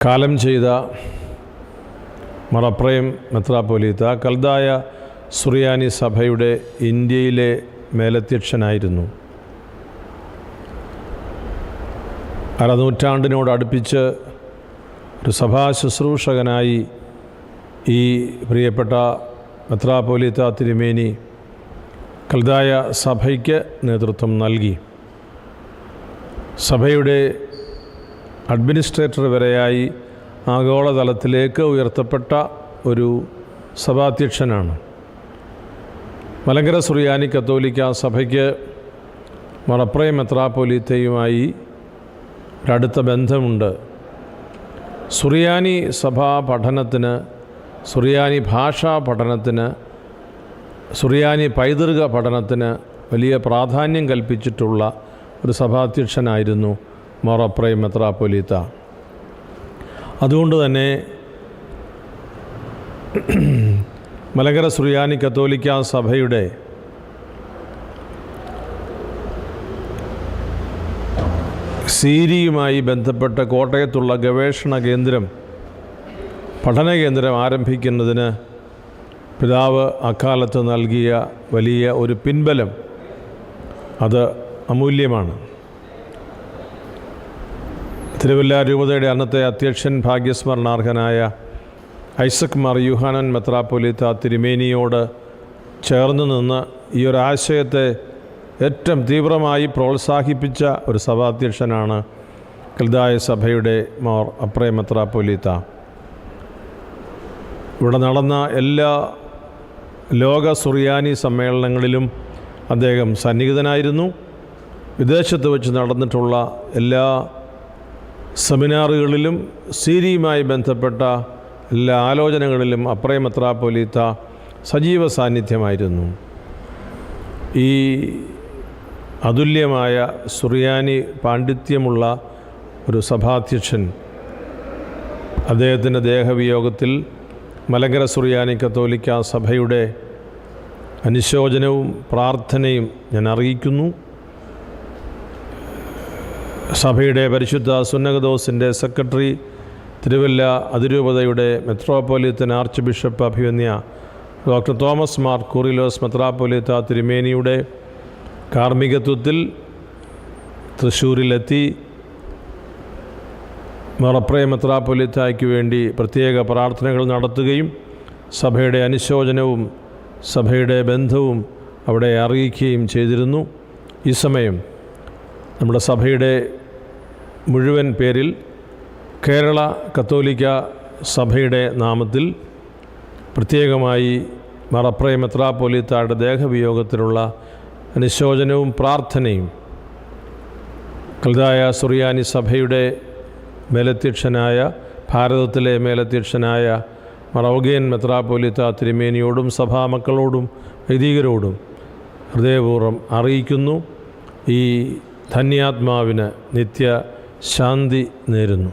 കാലം ചെയ്ത മറപ്രയം മെത്രാപ്പൊലീത്ത കൽദായ സുറിയാനി സഭയുടെ ഇന്ത്യയിലെ മേലധ്യക്ഷനായിരുന്നു. അരനൂറ്റാണ്ടിനോടടുപ്പിച്ച് ഒരു സഭാ ശുശ്രൂഷകനായി ഈ പ്രിയപ്പെട്ട മെത്രാപ്പൊലീത്ത തിരുമേനി കൽദായ സഭയ്ക്ക് നേതൃത്വം നൽകി. സഭയുടെ അഡ്മിനിസ്ട്രേറ്റർ വരെയായി ആഗോളതലത്തിലേക്ക് ഉയർത്തപ്പെട്ട ഒരു സഭാധ്യക്ഷനാണ്. മലങ്കര സുറിയാനി കത്തോലിക്ക സഭയ്ക്ക് മറപ്രയം മെത്രാപ്പൊലീത്തയുമായി ഒരടുത്ത ബന്ധമുണ്ട്. സുറിയാനി സഭാ പഠനത്തിന്, സുറിയാനി ഭാഷാ പഠനത്തിന്, സുറിയാനി പൈതൃക പഠനത്തിന് വലിയ പ്രാധാന്യം കൽപ്പിച്ചിട്ടുള്ള ഒരു സഭാധ്യക്ഷനായിരുന്നു മറപ്രയം മെത്രാപ്പൊലീത്ത. അതുകൊണ്ട് തന്നെ മലങ്കര സുറിയാനി കത്തോലിക്ക സഭയുടെ സീരിയുമായി ബന്ധപ്പെട്ട കോട്ടയത്തുള്ള ഗവേഷണ കേന്ദ്രം, പഠന കേന്ദ്രം ആരംഭിക്കുന്നതിന് പിതാവ് അക്കാലത്ത് നൽകിയ വലിയ ഒരു പിൻബലം അത് അമൂല്യമാണ്. തിരുവല്ല രൂപതയുടെ അന്നത്തെ അധ്യക്ഷൻ ഭാഗ്യസ്മരണാർഹനായ ഐസക് മാർ യൂഹാനൻ മെത്രാപ്പൊലീത്ത തിരുമേനിയോട് ചേർന്ന് നിന്ന് ഈ ഒരു ആശയത്തെ ഏറ്റവും തീവ്രമായി പ്രോത്സാഹിപ്പിച്ച ഒരു സഭാധ്യക്ഷനാണ് കൽദായ സഭയുടെ മാർ അപ്രയം മെത്രാപ്പൊലീത്ത. ഇവിടെ നടന്ന എല്ലാ ലോക സുറിയാനി സമ്മേളനങ്ങളിലും അദ്ദേഹം സന്നിഹിതനായിരുന്നു. വിദേശത്ത് വെച്ച് നടന്നിട്ടുള്ള എല്ലാ സെമിനാറുകളിലും സീരിയുമായി ബന്ധപ്പെട്ട എല്ലാ ആലോചനകളിലും അപ്രയം മെത്രാപ്പൊലീത്ത സജീവ സാന്നിധ്യമായിരുന്നു. ഈ അതുല്യമായ സുറിയാനി പാണ്ഡിത്യമുള്ള ഒരു സഭാധ്യക്ഷൻ, അദ്ദേഹത്തിൻ്റെ ദേഹവിയോഗത്തിൽ മലങ്കര സുറിയാനി കത്തോലിക്ക സഭയുടെ അനുശോചനവും പ്രാർത്ഥനയും ഞാൻ അറിയിക്കുന്നു. സഭയുടെ പരിശുദ്ധ സുന്നകദോസിൻ്റെ സെക്രട്ടറി, തിരുവല്ല അതിരൂപതയുടെ മെത്രോപ്പൊലീത്തൻ ആർച്ച് ബിഷപ്പ് അഭിവന്യ ഡോക്ടർ തോമസ് മാർ കൂറിലോസ് മെത്രാപ്പൊലീത്ത തിരുമേനിയുടെ കാർമ്മികത്വത്തിൽ തൃശ്ശൂരിലെത്തി മറപ്രയം മെത്രാപ്പൊലീത്തയ്ക്ക് വേണ്ടി പ്രത്യേക പ്രാർത്ഥനകൾ നടത്തുകയും സഭയുടെ അനുശോചനവും സഭയുടെ ബന്ധവും അവിടെ അറിയിക്കുകയും ചെയ്തിരുന്നു. ഈ സമയം നമ്മുടെ സഭയുടെ മുഴുവൻ പേരിൽ കേരള കത്തോലിക്ക സഭയുടെ നാമത്തിൽ പ്രത്യേകമായി മറപ്രയം മെത്രാപ്പൊലീത്തയുടെ ദേഹവിയോഗത്തിലുള്ള അനുശോചനവും പ്രാർത്ഥനയും കൽദായ സുറിയാനി സഭയുടെ മേലധ്യക്ഷനായ, ഭാരതത്തിലെ മേലധ്യക്ഷനായ മറവഗേൻ മെത്രാപ്പൊലീത്ത തിരുമേനിയോടും സഭാമക്കളോടും വൈദികരോടും ഹൃദയപൂർവ്വം അറിയിക്കുന്നു. ഈ ധന്യാത്മാവിന് നിത്യ ശാന്തി നേരുന്നു.